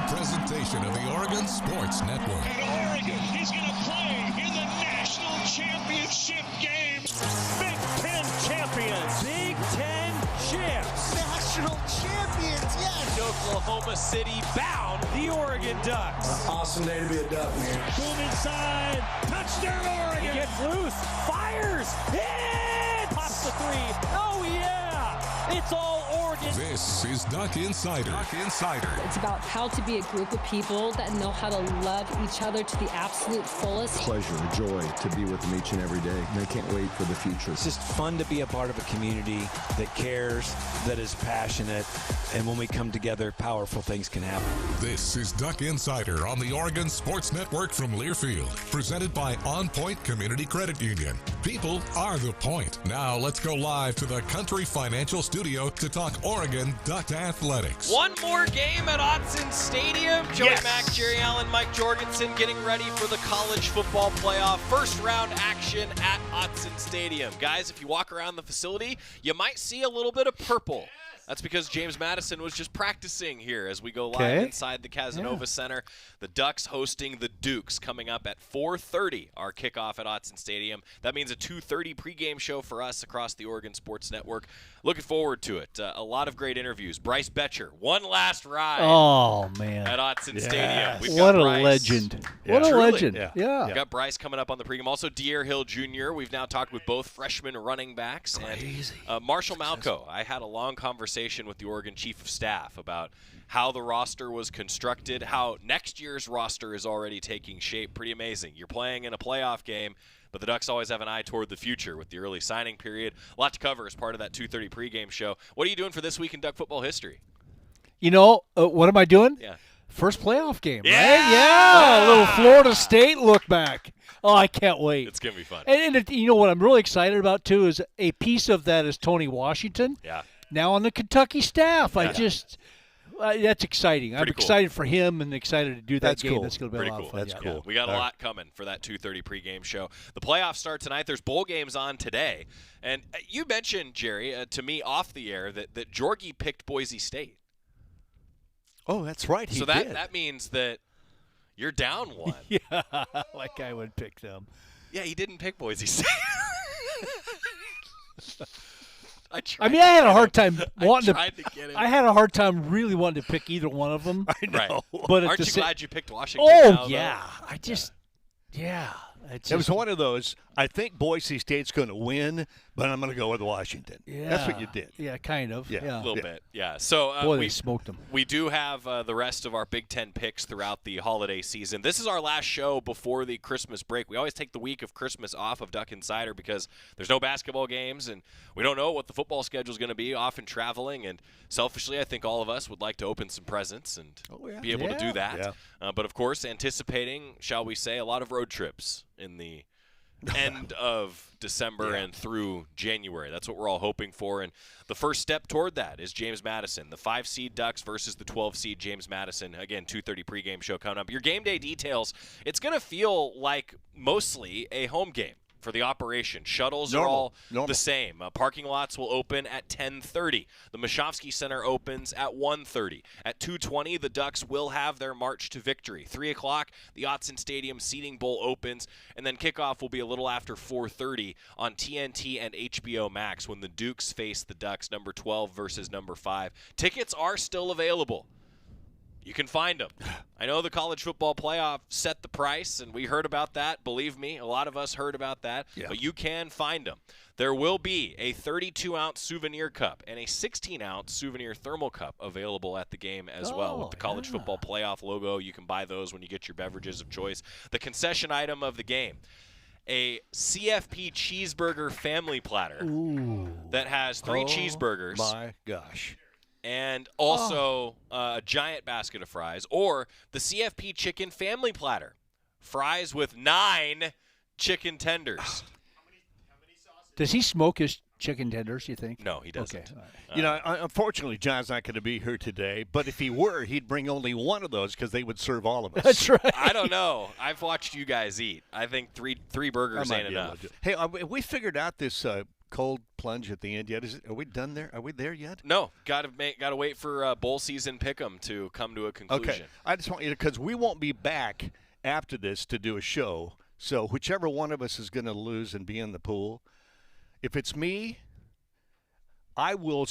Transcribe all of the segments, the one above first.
presentation of the Oregon Sports Network. And Oregon is going to play in the national championship game. Big Ten champions. Big Ten champs. National champions, yes. Oklahoma City bound the Oregon Ducks. Awesome day to be a Duck, man. Boom inside. Touchdown, Oregon. He gets loose. Fires. Hit. Pops the three. Oh, yeah. It's all Oregon. This is Duck Insider. Duck Insider. It's about how to be a group of people that know how to love each other to the absolute fullest. Pleasure, joy to be with them each and every day. And I can't wait for the future. It's just fun to be a part of a community that cares, that is passionate, and when we come together, powerful things can happen. This is Duck Insider on the Oregon Sports Network from Learfield, presented by OnPoint Community Credit Union. People are the point. Now let's go live to the Country Financial Studio to talk Oregon Duck athletics. One more game at Autzen Stadium. Joey Mack, Jerry Allen, Mike Jorgensen getting ready for the college football playoff. First round action at Autzen Stadium. Guys, if you walk around the facility, you might see a little bit of purple. That's because James Madison was just practicing here as we go live inside the Casanova Center. The Ducks hosting the Dukes coming up at 4:30, our kickoff at Autzen Stadium. That means a 2:30 pregame show for us across the Oregon Sports Network. Looking forward to it. A lot of great interviews. Bryce Betcher, one last ride at Autzen Stadium. We've what got a Bryce. Legend. Yeah. What a Truly. legend. Yeah. We've got Bryce coming up on the pregame. Also, De'Aaron Hill Jr. We've now talked with both freshman running backs. Crazy. And Marshall Malco. I had a long conversation with the Oregon Chief of Staff about how the roster was constructed, how next year's roster is already taking shape. Pretty amazing. You're playing in a playoff game, but the Ducks always have an eye toward the future with the early signing period. A lot to cover as part of that 2:30 pregame show. What are you doing for this week in Duck football history? You know, what am I doing? Yeah. First playoff game, Yeah! right? Yeah, a little Florida State look back. Oh, I can't wait. It's going to be fun. And you know what I'm really excited about, too, is a piece of that is Tony Washington. Yeah. Now on the Kentucky staff. That's exciting. I'm Pretty cool. excited for him and excited to do that That's game. cool. That's going to be Pretty a lot cool. of fun. That's yeah. cool. We got a lot coming for that 2:30 pregame show. The playoffs start tonight. There's bowl games on today. And you mentioned, Jerry, to me off the air that Georgie picked Boise State. Oh, that's right. He So did. that means that you're down one. Yeah, like I would pick them. Yeah, he didn't pick Boise State. I mean, I had a hard time wanting tried to get him. I had a hard time really wanting to pick either one of them. I know. Right. But Aren't at you the glad you picked Washington? Oh now, yeah, though? I just It was one of those, I think Boise State's going to win, but I'm going to go with Washington. Yeah. That's what you did. Yeah, kind of. Yeah. Yeah. A little bit, yeah. So Boy, they we smoked them. We do have the rest of our Big Ten picks throughout the holiday season. This is our last show before the Christmas break. We always take the week of Christmas off of Duck Insider because there's no basketball games, and we don't know what the football schedule is going to be, often traveling. And selfishly, I think all of us would like to open some presents and be able to do that. Yeah. But, of course, anticipating, shall we say, a lot of road trips in the end of December and through January. That's what we're all hoping for. And the first step toward that is James Madison, the 5-seed Ducks versus the 12-seed James Madison. Again, 2:30 pregame show coming up. Your game day details, it's going to feel like mostly a home game for the operation. Shuttles are all the same. Parking lots will open at 10:30. The Mashofsky Center opens at 1:30. At 2:20, the Ducks will have their march to victory. 3 o'clock, the Autzen Stadium Seating Bowl opens, and then kickoff will be a little after 4:30 on TNT and HBO Max when the Dukes face the Ducks, number 12 versus number 5. Tickets are still available. You can find them. I know the college football playoff set the price, and we heard about that. Believe me, a lot of us heard about that. Yeah. But you can find them. There will be a 32-ounce souvenir cup and a 16-ounce souvenir thermal cup available at the game as well with the college football playoff logo. You can buy those when you get your beverages of choice. The concession item of the game, a CFP cheeseburger family platter that has 3 cheeseburgers. My gosh. And also a giant basket of fries, or the CFP chicken family platter. Fries with 9 chicken tenders. How many sauces? Does he smoke his chicken tenders, you think? No, he doesn't. Okay. You know, unfortunately, John's not going to be here today, but if he were, he'd bring only one of those because they would serve all of us. That's right. I don't know. I've watched you guys eat. I think three burgers ain't enough. Hey, we figured out this cold plunge at the end yet? Are we done there? Are we there yet? No, got to wait for bowl season pick'em to come to a conclusion. Okay, I just want you to, because we won't be back after this to do a show. So whichever one of us is going to lose and be in the pool, if it's me, I will.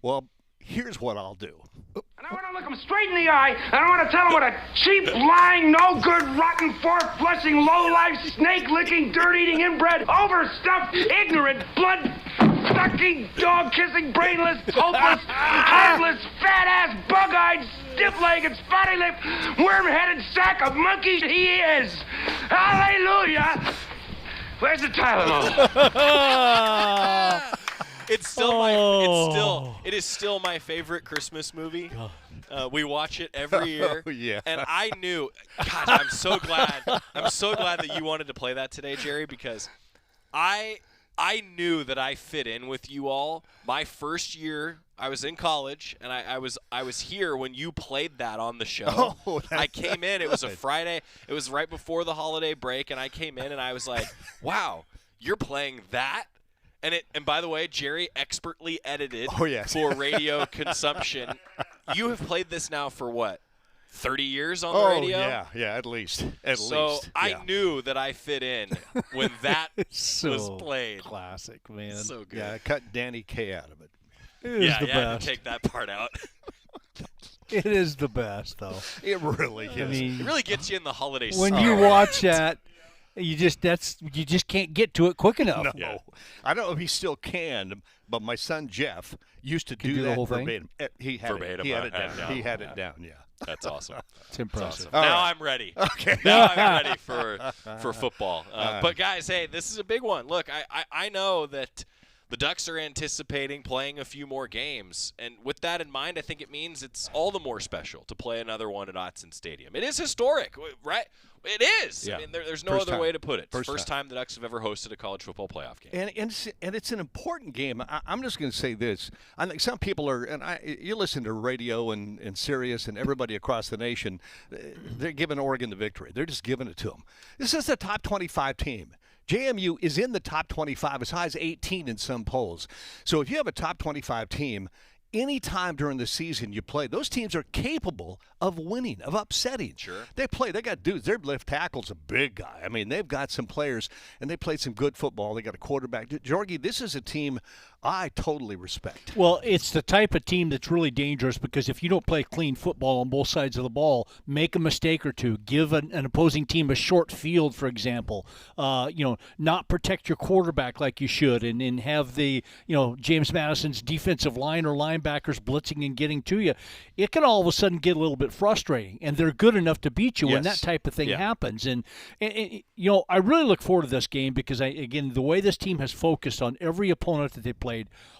Well, here's what I'll do. And I want to look him straight in the eye, and I want to tell him what a cheap, lying, no-good, rotten, four-flushing, low-life, snake-licking, dirt-eating, inbred, overstuffed, ignorant, blood-sucking, dog-kissing, brainless, hopeless, heartless, fat-ass, bug-eyed, stiff-legged, spotty-lipped, worm-headed sack of monkeys he is. Hallelujah! Where's the Tylenol? It is still my favorite Christmas movie. We watch it every year. Oh, yeah. And I knew, God, I'm so glad that you wanted to play that today, Jerry, because I knew that I fit in with you all. My first year, I was in college, and I was here when you played that on the show. Oh, I came in. It was a Friday. It was right before the holiday break, and I came in, and I was like, wow, you're playing that? And by the way, Jerry expertly edited for radio consumption. You have played this now for what? 30 years on the radio? Oh, yeah, at least. So I knew that I fit in when that was played. Classic, man. So good. Yeah, I cut Danny Kaye out of it. It is the had best. to take that part out. It is the best, though. It really is. I mean, it really gets you in the holiday when spirit. you watch that, you just can't get to it quick enough. No. Yeah. I don't know if he still can, but my son Jeff used to do the that whole thing? verbatim. He had Verbatim, it. He had it I down. had He had it down. Yeah. That's awesome. It's impressive. Awesome. Now right. I'm ready. Okay. Now I'm ready for football. But guys, hey, this is a big one. Look, I know that the Ducks are anticipating playing a few more games, and with that in mind, I think it means it's all the more special to play another one at Autzen Stadium. It is historic, right? It is. Yeah. I mean, there's no First other time. way to put it. First time the Ducks have ever hosted a college football playoff game. And it's an important game. I'm just going to say this. I think some people are, and you listen to radio and Sirius and everybody across the nation, they're giving Oregon the victory. They're just giving it to them. This is a top 25 team. JMU is in the top 25, as high as 18 in some polls. So if you have a top 25 team, any time during the season you play, those teams are capable of winning, of upsetting. Sure. They got dudes. Their left tackle's a big guy. I mean, they've got some players, and they played some good football. They got a quarterback. Jorgie, this is a team I totally respect. Well, it's the type of team that's really dangerous because if you don't play clean football on both sides of the ball, make a mistake or two, give an opposing team a short field, for example, not protect your quarterback like you should, and have the, James Madison's defensive line or linebackers blitzing and getting to you, it can all of a sudden get a little bit frustrating, and they're good enough to beat you when that type of thing happens. And I really look forward to this game because, the way this team has focused on every opponent that they played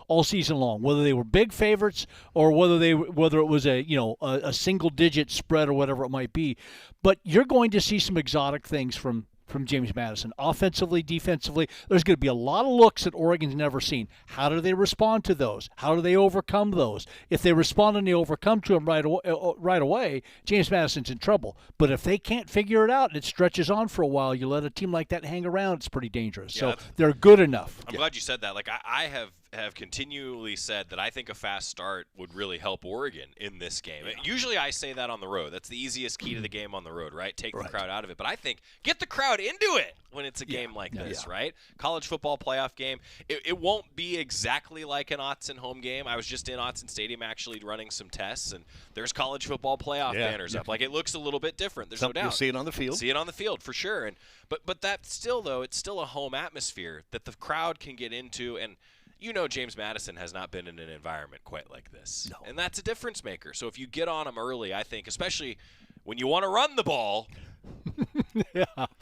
all season long, whether they were big favorites or whether it was a single digit spread or whatever it might be, but you're going to see some exotic things from James Madison. Offensively, defensively, there's going to be a lot of looks that Oregon's never seen. How do they respond to those? How do they overcome those? If they respond and they overcome to them right away, James Madison's in trouble. But if they can't figure it out and it stretches on for a while, you let a team like that hang around, it's pretty dangerous. Yeah, so they're good enough. I'm glad you said that. Like I have continually said that I think a fast start would really help Oregon in this game. Yeah. Usually I say that on the road. That's the easiest key to the game on the road, right? Take the crowd out of it. But I think get the crowd into it when it's a game like this, right? College football playoff game. It won't be exactly like an Autzen home game. I was just in Autzen Stadium actually running some tests, and there's college football playoff banners up. Like it looks a little bit different. There's no doubt. You'll see it on the field. See it on the field for sure. And but that's still, though, it's still a home atmosphere that the crowd can get into. And James Madison has not been in an environment quite like this. No. And that's a difference maker. So if you get on them early, I think, especially when you want to run the ball,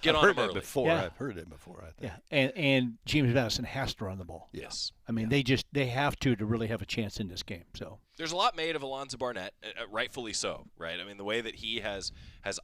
get on them early. I've heard it before, I think. Yeah, and James Madison has to run the ball. Yes. I mean, they have to really have a chance in this game. So there's a lot made of Alonzo Barnett, rightfully so, right? I mean, the way that he has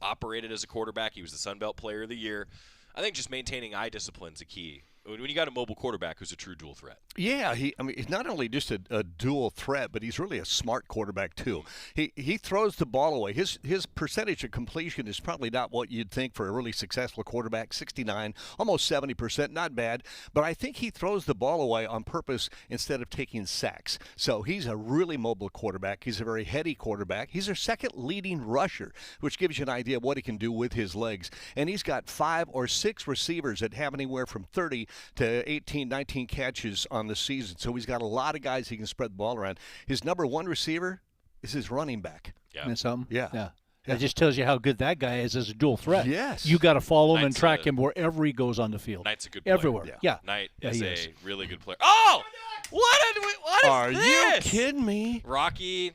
operated as a quarterback, he was the Sun Belt Player of the Year. I think just maintaining eye discipline is a key when you got a mobile quarterback who's a true dual threat. Yeah, he's not only just a dual threat, but he's really a smart quarterback too. He throws the ball away. His percentage of completion is probably not what you'd think for a really successful quarterback, 69, almost 70%, not bad. But I think he throws the ball away on purpose instead of taking sacks. So he's a really mobile quarterback. He's a very heady quarterback. He's their second leading rusher, which gives you an idea of what he can do with his legs. And he's got 5 or 6 receivers that have anywhere from 30 to 18, 19 catches on the season. So he's got a lot of guys he can spread the ball around. His number 1 receiver is his running back. Yeah. And something? Yeah. That just tells you how good that guy is as a dual threat. Yes. You got to follow him and track him wherever he goes on the field. Knight's a good player. Everywhere. Yeah. Knight is a really good player. Oh! What is Are this? you kidding me? Rocky.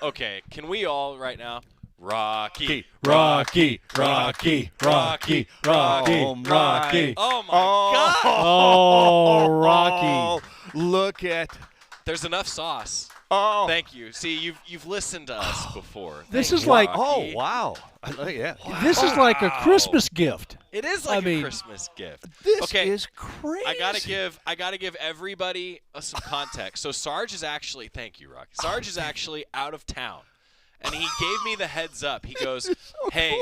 Okay, can we all right now? Rocky. Rocky. Oh my God. Oh, Rocky. Look at. There's enough sauce. Oh. Thank you. See, you've listened to us before. This Thank is you, like. Rocky. Oh, wow. Yeah. This is like a Christmas gift. It is like a Christmas gift. This is crazy. I gotta give everybody some context. So Sarge is actually, thank you, Rocky. Sarge is actually out of town, and he gave me the heads up. He goes, "Hey,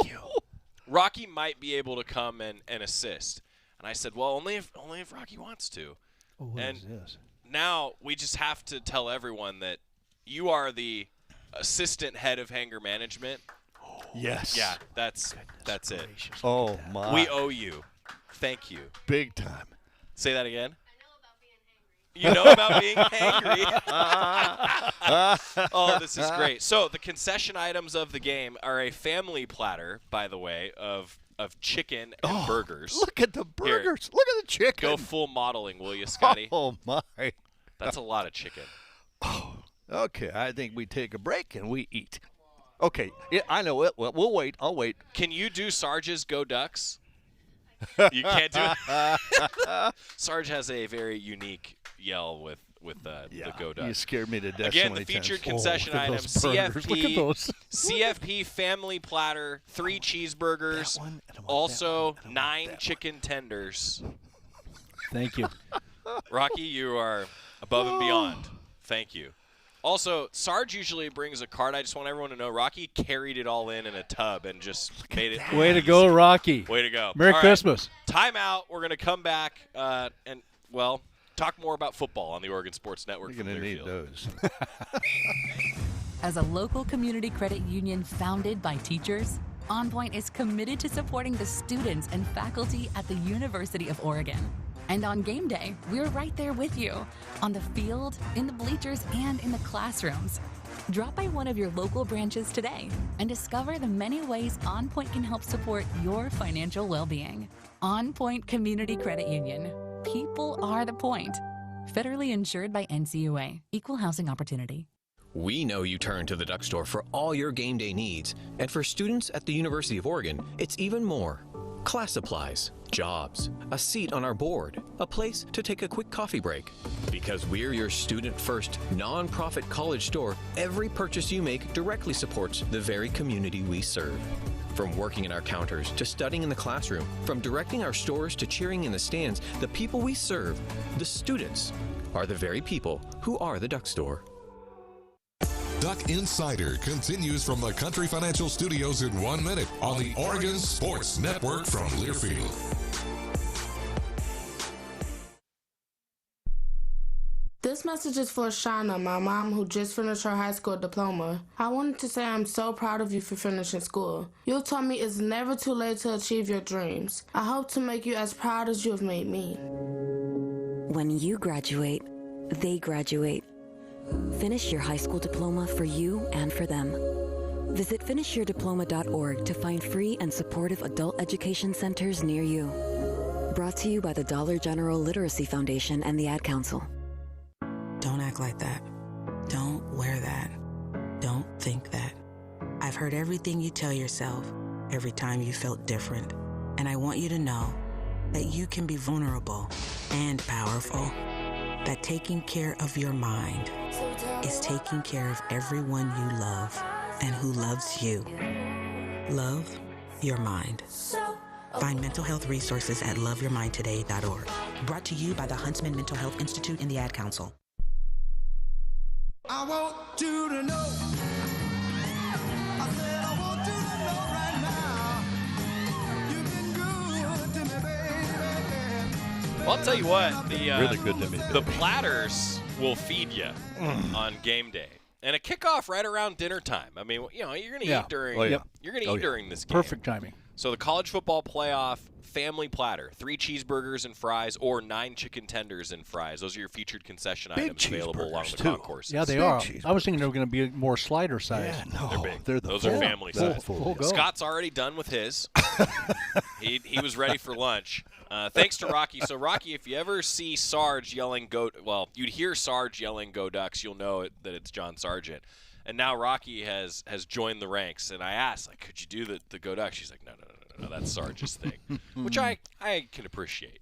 Rocky might be able to come and assist." And I said, "Well, only if Rocky wants to." Oh, what is this? Now we just have to tell everyone that you are the assistant head of hanger management. Yes. Yeah, that's it. Oh, my. We owe you. Thank you. Big time. Say that again. You know about being hangry. Oh, this is great. So the concession items of the game are a family platter, by the way, of chicken and burgers. Look at the burgers. Here, look at the chicken. Go full modeling, will you, Scotty? Oh, my. That's a lot of chicken. Oh, okay, I think we take a break and we eat. Okay, yeah, I know it. Well, we'll wait. I'll wait. Can you do Sarge's Go Ducks? You can't do it. Sarge has a very unique yell with the Go Ducks. You scared me to death. Again, so the many featured times. concession item, Look at those. CFP family platter, 3 cheeseburgers, also 9 chicken tenders. Thank you. Rocky, you are above and beyond. Thank you. Also, Sarge usually brings a cart. I just want everyone to know Rocky carried it all in a tub and just made it Way to easy. go, Rocky. Way to go. Merry All right. Christmas. Time out. We're going to come back and, well, talk more about football on the Oregon Sports Network. You're going to need those. As a local community credit union founded by teachers, OnPoint is committed to supporting the students and faculty at the University of Oregon. And on game day, we're right there with you, on the field, in the bleachers, and in the classrooms. Drop by one of your local branches today and discover the many ways OnPoint can help support your financial well-being. OnPoint Community Credit Union. People are the point. Federally insured by NCUA. Equal housing opportunity. We know you turn to the Duck Store for all your game day needs. And for students at the University of Oregon, it's even more. Class supplies, jobs, a seat on our board, a place to take a quick coffee break. Because we're your student-first, non-profit college store, every purchase you make directly supports the very community we serve. From working in our counters to studying in the classroom, from directing our stores to cheering in the stands, the people we serve, the students, are the very people who are the Duck Store. Duck Insider continues from the Country Financial Studios in 1 minute on the Oregon Sports Network from Learfield. This message is for Shauna, my mom, who just finished her high school diploma. I wanted to say I'm so proud of you for finishing school. You told me it's never too late to achieve your dreams. I hope to make you as proud as you have made me. When you graduate, they graduate. Finish your high school diploma for you and for them. Visit finishyourdiploma.org to find free and supportive adult education centers near you. Brought to you by the Dollar General Literacy Foundation and the Ad Council. Don't act like that. Don't wear that. Don't think that. I've heard everything you tell yourself every time you felt different. And I want you to know that you can be vulnerable and powerful. That taking care of your mind is taking care of everyone you love and who loves you. Love your mind. Find mental health resources at loveyourmindtoday.org. Brought to you by the Huntsman Mental Health Institute and the Ad Council. I want you to know. I said I want you to know right now. You've been good to me, baby. Well, I'll tell you what, really good to me. The platters will feed you on game day. And a kickoff right around dinner time. I mean, you're going to eat during you're going to eat during this game. Perfect timing. So the college football playoff family platter, 3 cheeseburgers and fries or 9 chicken tenders and fries. Those are your featured concession items available along the concourses. Yeah, they are. I was thinking they were going to be more slider size. Yeah, no, they're big. Those are family size. Full Scott's already done with his. he was ready for lunch. Thanks to Rocky. So, Rocky, if you ever see Sarge yelling you'd hear Sarge yelling "Go Ducks," you'll know that it's John Sargent. And now Rocky has joined the ranks. And I asked, could you do the Go Ducks? She's like, no, that's Sarge's thing, which I can appreciate.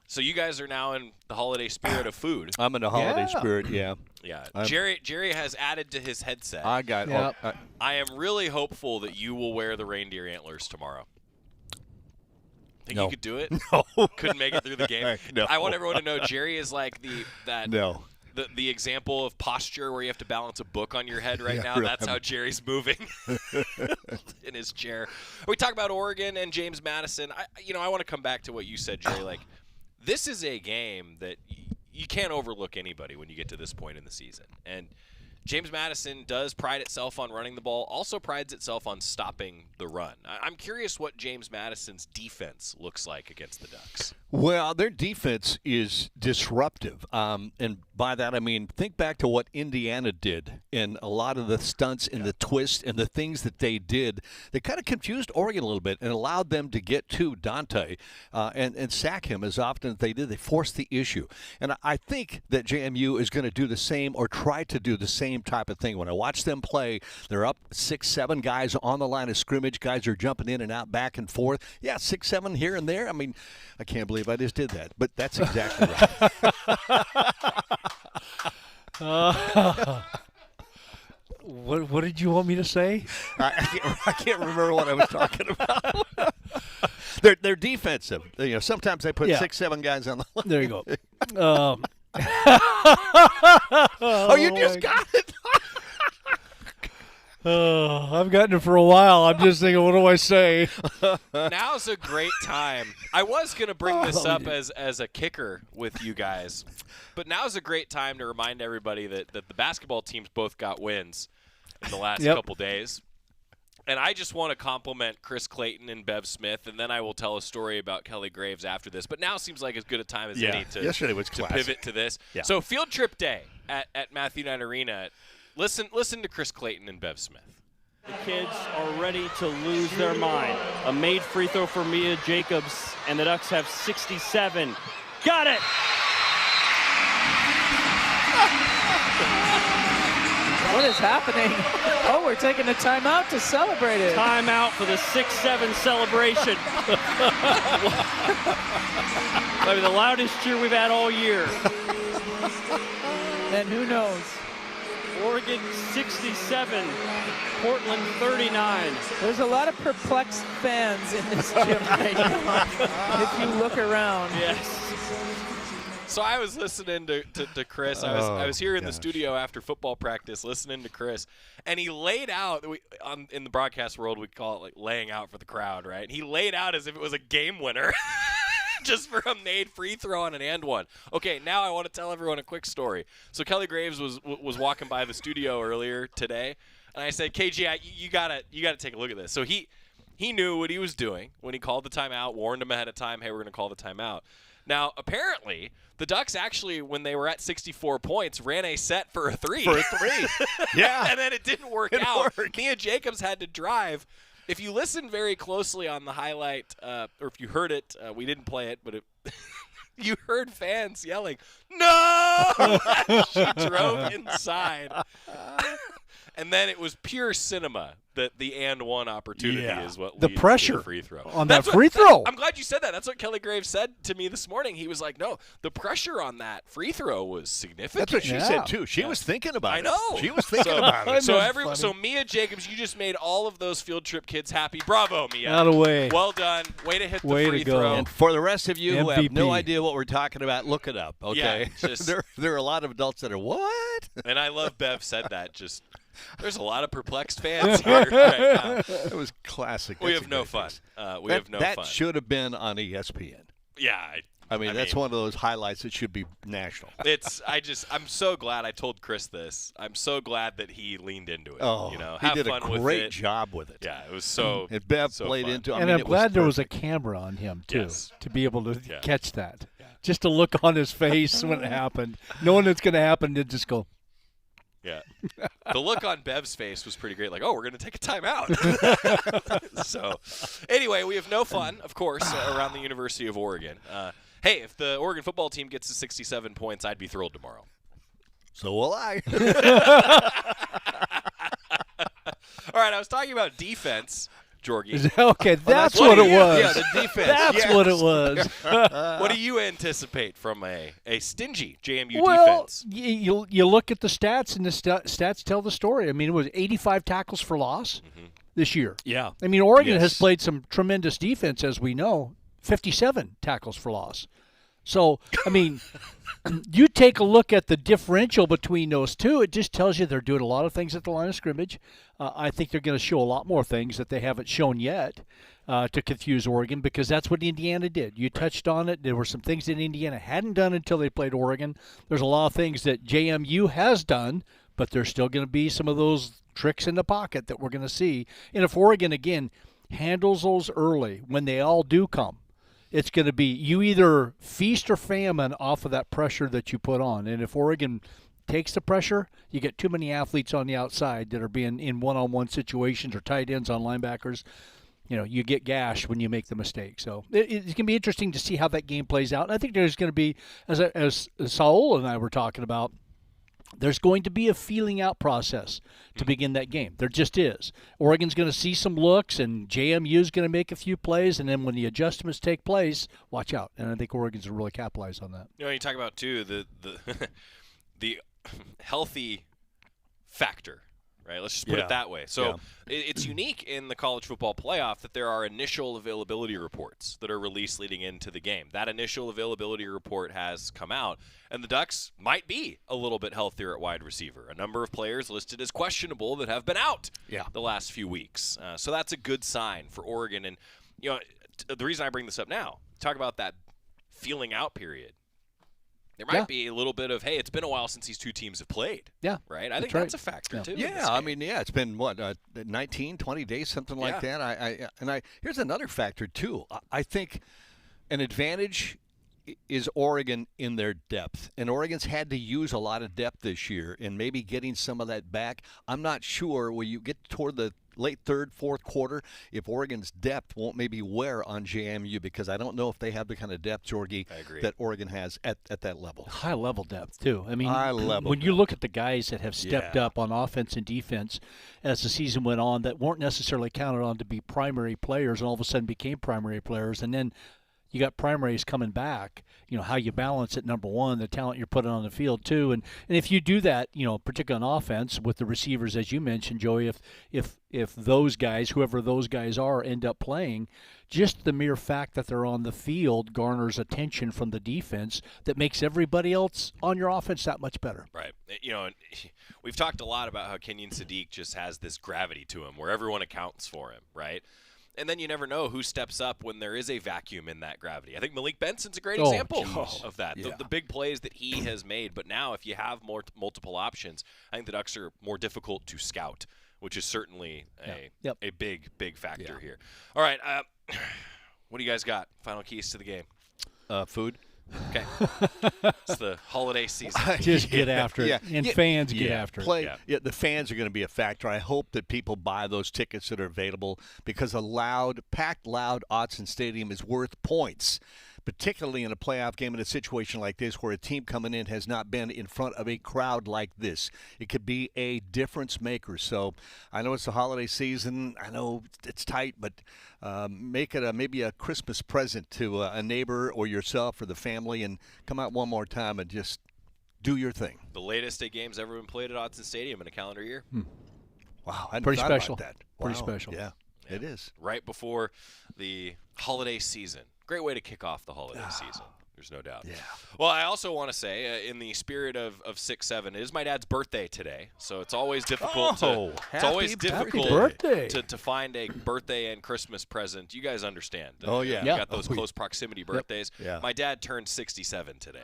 So you guys are now in the holiday spirit of food. I'm in the holiday spirit, yeah. Yeah. Jerry has added to his headset. I got it. I am really hopeful that you will wear the reindeer antlers tomorrow. Think you could do it? No. Couldn't make it through the game? No. I want everyone to know Jerry is like the example of posture where you have to balance a book on your head right now. Really. That's how Jerry's moving in his chair. We talk about Oregon and James Madison. I want to come back to what you said, Jerry. This is a game that you can't overlook anybody when you get to this point in the season. And James Madison does pride itself on running the ball, also prides itself on stopping the run. I'm curious what James Madison's defense looks like against the Ducks. Well, their defense is disruptive. And by that, I mean, think back to what Indiana did in a lot of the stunts and the twists and the things that they did. They kind of confused Oregon a little bit and allowed them to get to Dante and sack him as often as they did. They forced the issue. And I think that JMU is going to do the same or try to do the same type of thing. When I watch them play, they're up 6-7 guys on the line of scrimmage. Guys are jumping in and out, back and forth. Yeah, 6-7 here and there. I mean, I can't believe I just did that, but that's exactly right. What did you want me to say? I can't remember what I was talking about. They're defensive. Sometimes they put 6-7 guys on the line. There you go. You just got it. I've gotten it for a while. I'm just thinking, what do I say? Now's a great time. I was going to bring this up as a kicker with you guys, but now's a great time to remind everybody that the basketball teams both got wins in the last couple days. And I just want to compliment Chris Clayton and Bev Smith, and then I will tell a story about Kelly Graves after this. But now seems like as good a time as any to pivot to this. Yeah. So field trip day at Matthew Knight Arena. Listen to Chris Clayton and Bev Smith. The kids are ready to lose their mind. A made free throw for Mia Jacobs, and the Ducks have 67. Got it! What is happening? Oh, we're taking a timeout to celebrate it. Timeout for the 6-7 celebration. Maybe the loudest cheer we've had all year. And who knows? Oregon 67, Portland 39. There's a lot of perplexed fans in this gym right now, if you look around. Yes. So I was listening to Chris. I was here in the studio after football practice listening to Chris, and he laid out, in the broadcast world we call it like laying out for the crowd, right? He laid out as if it was a game winner. Just for a made free throw on an and one. Okay, now I want to tell everyone a quick story. So Kelly Graves was walking by the studio earlier today, and I said, KG, you gotta take a look at this. So he knew what he was doing when he called the timeout, warned him ahead of time, hey, we're gonna call the timeout. Now, apparently, the Ducks actually, when they were at 64 points, ran a set for a three. Yeah. And then it didn't work out. Mia Jacobs had to drive. If you listen very closely on the highlight, or if you heard it, we didn't play it, but you heard fans yelling, "No!" She drove inside. And then it was pure cinema that the and one opportunity is what the leads pressure to the free throw. on that free throw. I'm glad you said that. That's what Kelly Graves said to me this morning. He was like, no, the pressure on that free throw was significant. That's what she said, too. She was thinking about it. I know. She was thinking about it. So Mia Jacobs, you just made all of those field trip kids happy. Bravo, Mia. Out of way. Well done. Way to hit the free to throw. go. And for the rest of you who have no MVP. idea what we're talking about, look it up, okay? Yeah, just- there are a lot of adults that are, what? And I love Bev said that. Just there's a lot of perplexed fans here right now. It was classic. We That's have a no great fun. face. We have no fun. That should have been on ESPN. Yeah. I mean, that's one of those highlights that should be national. I'm so glad I told Chris this. I'm so glad that he leaned into it. Oh, you know, he have did fun a with great it. job with it. Yeah, it was so. And Bev so played fun. into. And I'm glad there was a camera on him too, Yes. to be able to catch that. Yeah. Just to look on his face when it happened, knowing it's going to happen, to just go. Yeah. The look on Bev's face was pretty great. Like, oh, we're going to take a timeout. So, anyway, we have no fun, of course, around the University of Oregon. Hey, if the Oregon football team gets to 67 points, I'd be thrilled tomorrow. So will I. All right, I was talking about defense, Jorgie. Okay, that's what it was. Yeah, the defense. That's what it was. What do you anticipate from a stingy JMU well, defense? You look at the stats, and the stats tell the story. I mean, it was 85 tackles for loss this year. Yeah. I mean, Oregon has played some tremendous defense, as we know, 57 tackles for loss. So, I mean, you take a look at the differential between those two, it just tells you they're doing a lot of things at the line of scrimmage. I think they're going to show a lot more things that they haven't shown yet to confuse Oregon, because that's what Indiana did. You touched on it. There were some things that Indiana hadn't done until they played Oregon. There's a lot of things that JMU has done, but there's still going to be some of those tricks in the pocket that we're going to see. And if Oregon, again, handles those early when they all do come, it's going to be you either feast or famine off of that pressure that you put on. And if Oregon takes the pressure, you get too many athletes on the outside that are being in one-on-one situations or tight ends on linebackers. You know, you get gashed when you make the mistake. So it's going to be interesting to see how that game plays out. And I think there's going to be, as Saul and I were talking about, there's going to be a feeling out process to begin that game. There just is. Oregon's going to see some looks, and JMU's going to make a few plays, and then when the adjustments take place, watch out. And I think Oregon's going to really capitalize on that. You know, you talk about, too, the healthy factor, right? Let's just put it that way. So it's unique in the college football playoff that there are initial availability reports that are released leading into the game. That initial availability report has come out, and the Ducks might be a little bit healthier at wide receiver. A number of players listed as questionable that have been out the last few weeks. So that's a good sign for Oregon. And, you know, the reason I bring this up now, talk about that feeling out period. There might be a little bit of, hey, it's been a while since these two teams have played. Yeah. Right? I think that's a factor, too. Yeah, I mean, it's been, 19, 20 days, something like that. Here's another factor, too. I think an advantage is Oregon in their depth. And Oregon's had to use a lot of depth this year, and maybe getting some of that back. I'm not sure when you get toward the late third, fourth quarter, if Oregon's depth won't maybe wear on JMU, because I don't know if they have the kind of depth, Jorgie, that Oregon has at that level. High-level depth, too. I mean, high-level when you look at the guys that have stepped up on offense and defense as the season went on that weren't necessarily counted on to be primary players and all of a sudden became primary players, and then you got primaries coming back, you know, how you balance it, number one, the talent you're putting on the field, too. And if you do that, you know, particularly on offense with the receivers, as you mentioned, Joey, if those guys, whoever those guys are, end up playing, just the mere fact that they're on the field garners attention from the defense that makes everybody else on your offense that much better. Right. You know, we've talked a lot about how Kenyon Sadiq just has this gravity to him where everyone accounts for him, right? And then you never know who steps up when there is a vacuum in that gravity. I think Malik Benson's a great example of that. Yeah. The big plays that he has made. But now if you have multiple options, I think the Ducks are more difficult to scout, which is certainly a big factor here. All right. What do you guys got? Final keys to the game. Food. Okay. It's the holiday season. Just get after it. And fans get after it. The fans are going to be a factor. I hope that people buy those tickets that are available, because a packed loud Autzen Stadium is worth points. particularly in a playoff game in a situation like this where a team coming in has not been in front of a crowd like this. It could be a difference maker. So I know it's the holiday season. I know it's tight, but make it maybe a Christmas present to a neighbor or yourself or the family, and come out one more time and just do your thing. The latest 8 games ever been played at Autzen Stadium in a calendar year. Wow, I hadn't pretty thought special. about that. Pretty Wow. special. Yeah, it is. Right before the holiday season. Great way to kick off the holiday season. There's no doubt. Yeah. Well, I also want to say, in the spirit of 6-7, it is my dad's birthday today, so it's always difficult to find a birthday and Christmas present. You guys understand? Oh, yeah. You got those close proximity birthdays. Yeah. My dad turned 67 today.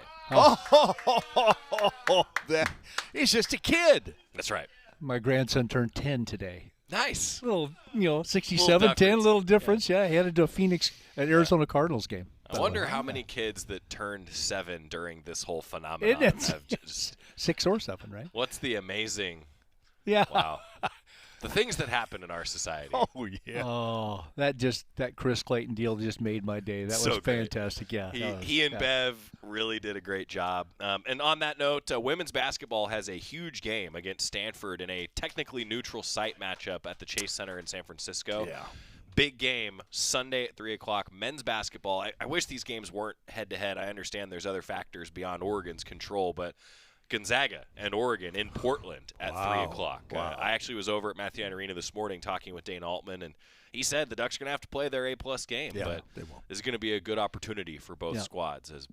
He's just a kid. That's right. My grandson turned 10 today. Nice. Little, 67, 10, little difference. Yeah, he headed to a Phoenix at Arizona Cardinals game. I wonder how many kids that turned 7 during this whole phenomenon have just 6 or 7, right? What's the amazing? Yeah. Wow. The things that happen in our society. Oh yeah. Oh, that Chris Clayton deal just made my day. That was fantastic. Yeah. He and Bev really did a great job. And on that note, women's basketball has a huge game against Stanford in a technically neutral site matchup at the Chase Center in San Francisco. Yeah. Big game Sunday at 3 o'clock. Men's basketball. I wish these games weren't head-to-head. I understand there's other factors beyond Oregon's control, but Gonzaga and Oregon in Portland at 3 o'clock. Wow. I actually was over at Matthew Arena this morning talking with Dane Altman, and he said the Ducks are going to have to play their A-plus game, but they won't. this is going to be a good opportunity for both squads. As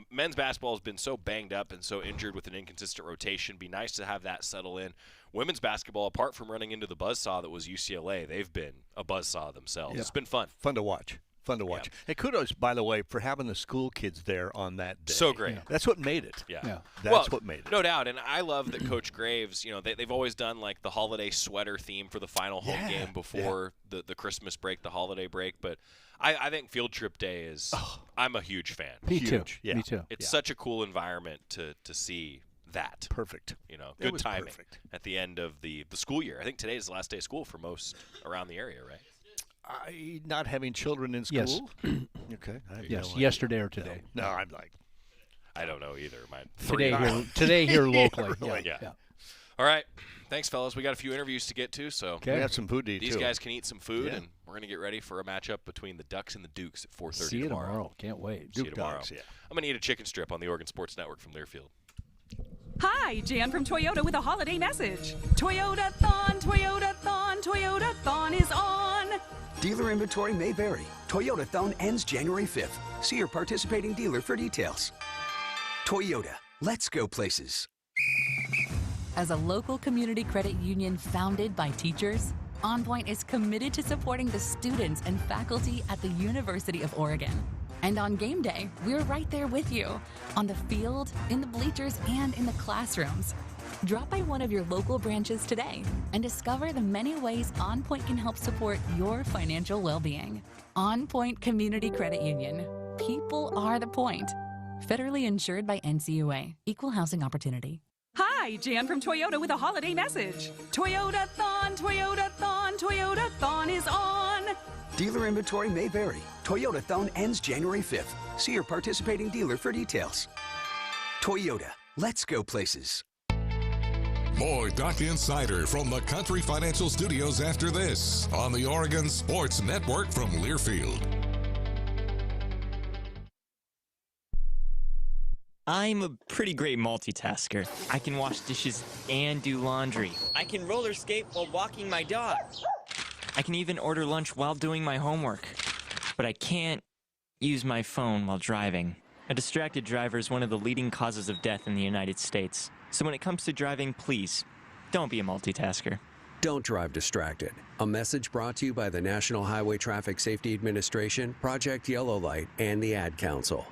men's basketball has been so banged up and so injured with an inconsistent rotation. Be nice to have that settle in. Women's basketball, apart from running into the buzzsaw that was UCLA, they've been a buzzsaw themselves. Yeah. It's been fun. Fun to watch. Yeah. Hey, kudos, by the way, for having the school kids there on that day. So great. Yeah. That's what made it. Yeah. That's what made it. No doubt. And I love that Coach Graves, they've always done like the holiday sweater theme for the final home game before the Christmas break, the holiday break. But I think Field Trip Day is I'm a huge fan. Me too. Yeah. Me too. It's such a cool environment to see that. Perfect. Good timing at the end of the school year. I think today is the last day of school for most around the area, right? Not having children in school? Yes. Okay. Yes, yesterday or today. No, I'm like, I don't know either. Today here locally. Yeah. All right. Thanks, fellas. We got a few interviews to get to, so we have some food to eat, these too. guys can eat some food, and we're going to get ready for a matchup between the Ducks and the Dukes at 4:30 See you tomorrow. Can't wait. See you tomorrow. I'm going to eat a chicken strip on the Oregon Sports Network from Learfield. Hi, Jan from Toyota with a holiday message. Toyota-thon, Toyota-thon, Toyota-thon is on. Dealer inventory may vary. Toyota-thon ends January 5th. See your participating dealer for details. Toyota, let's go places. As a local community credit union founded by teachers, OnPoint is committed to supporting the students and faculty at the University of Oregon. And on game day, we're right there with you, on the field, in the bleachers, and in the classrooms. Drop by one of your local branches today and discover the many ways OnPoint can help support your financial well-being. OnPoint Community Credit Union. People are the point. Federally insured by NCUA. Equal housing opportunity. Hi, Jan from Toyota with a holiday message. Toyota-thon, Toyota-thon, Toyota-thon is on. Dealer inventory may vary. Toyota-thon ends January 5th. See your participating dealer for details. Toyota, let's go places. More Duck Insider from the Country Financial Studios after this on the Oregon Sports Network from Learfield. I'm a pretty great multitasker. I can wash dishes and do laundry. I can roller skate while walking my dog. I can even order lunch while doing my homework. But I can't use my phone while driving. A distracted driver is one of the leading causes of death in the United States. So when it comes to driving, please, don't be a multitasker. Don't drive distracted. A message brought to you by the National Highway Traffic Safety Administration, Project Yellow Light, and the Ad Council.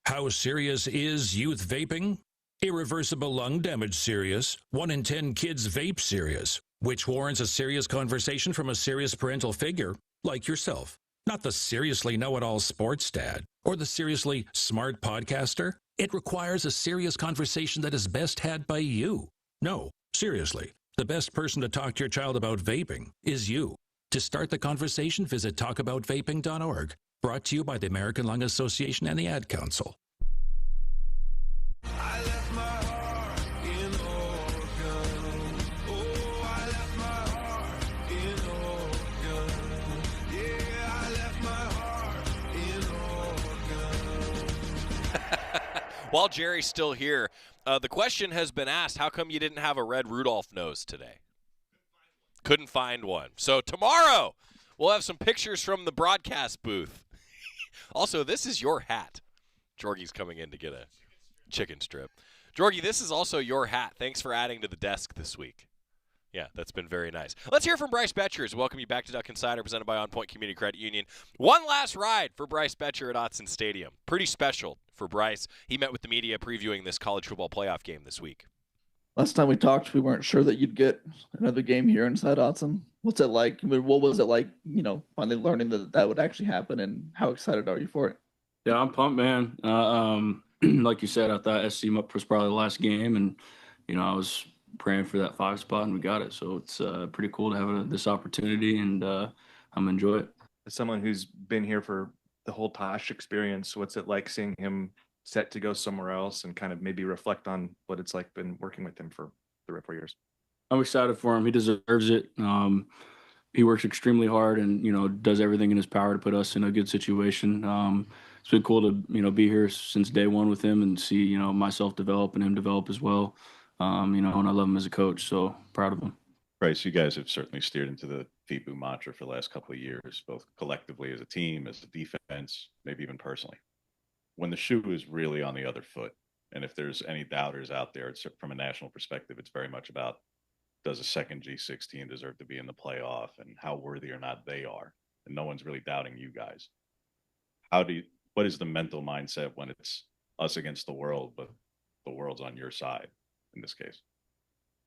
How serious is youth vaping? Irreversible lung damage serious. 1 in 10 kids vape serious, which warrants a serious conversation from a serious parental figure like yourself. Not the seriously know-it-all sports dad or the seriously smart podcaster. It requires a serious conversation that is best had by you. No, seriously, the best person to talk to your child about vaping is you. To start the conversation, visit talkaboutvaping.org. Brought to you by the American Lung Association and the Ad Council. While Jerry's still here, the question has been asked, how come you didn't have a red Rudolph nose today? Couldn't find one. So tomorrow, we'll have some pictures from the broadcast booth. Also, this is your hat. Jorgie's coming in to get a chicken strip. Jorgie, this is also your hat. Thanks for adding to the desk this week. Yeah, that's been very nice. Let's hear from Bryce Betchers. Welcome you back to Duck Insider, presented by OnPoint Community Credit Union. One last ride for Bryce Betcher at Autzen Stadium. Pretty special for Bryce. He met with the media previewing this college football playoff game this week. Last time we talked, we weren't sure that you'd get another game here inside Autzen. What's it like? I mean, what was it like, finally learning that would actually happen, and how excited are you for it? Yeah, I'm pumped, man. Like you said, I thought SC was probably the last game, and, I was praying for that 5 spot, and we got it. So it's pretty cool to have this opportunity, and I'm enjoy it. As someone who's been here for the whole Tosh experience, what's it like seeing him set to go somewhere else and kind of maybe reflect on what it's like been working with him for 3 or 4 years? I'm excited for him. He deserves it. He works extremely hard and, does everything in his power to put us in a good situation. It's been cool to, be here since day one with him and see, myself develop and him develop as well. And I love him as a coach, so proud of him. Bryce, you guys have certainly steered into the FIBU mantra for the last couple of years, both collectively as a team, as a defense, maybe even personally. When the shoe is really on the other foot, and if there's any doubters out there, it's from a national perspective, it's very much about, does a second G6 team deserve to be in the playoff and how worthy or not they are? And no one's really doubting you guys. What is the mental mindset when it's us against the world, but the world's on your side in this case?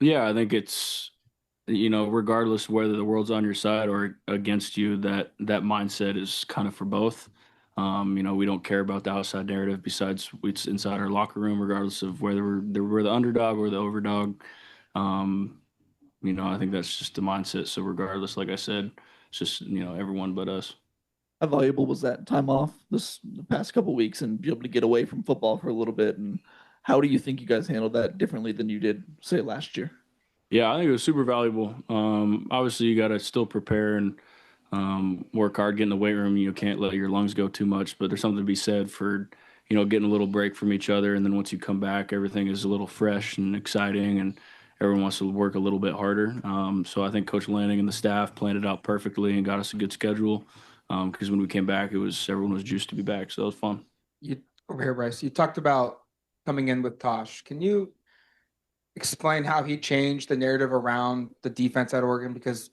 Yeah, I think it's, regardless of whether the world's on your side or against you, that mindset is kind of for both. We don't care about the outside narrative besides it's inside our locker room, regardless of whether we're the underdog or the overdog. I think that's just the mindset. So regardless, like I said, it's just, everyone but us. How valuable was that time off the past couple of weeks and be able to get away from football for a little bit? And how do you think you guys handled that differently than you did, say, last year? Yeah, I think it was super valuable. Obviously, you got to still prepare and work hard, get in the weight room. You can't let your lungs go too much, but there's something to be said for, getting a little break from each other. And then once you come back, everything is a little fresh and exciting, and everyone wants to work a little bit harder. So I think Coach Lanning and the staff planned it out perfectly and got us a good schedule. Because when we came back, everyone was juiced to be back. So that was fun. Over here, Bryce, you talked about coming in with Tosh. Can you explain how he changed the narrative around the defense at Oregon? Because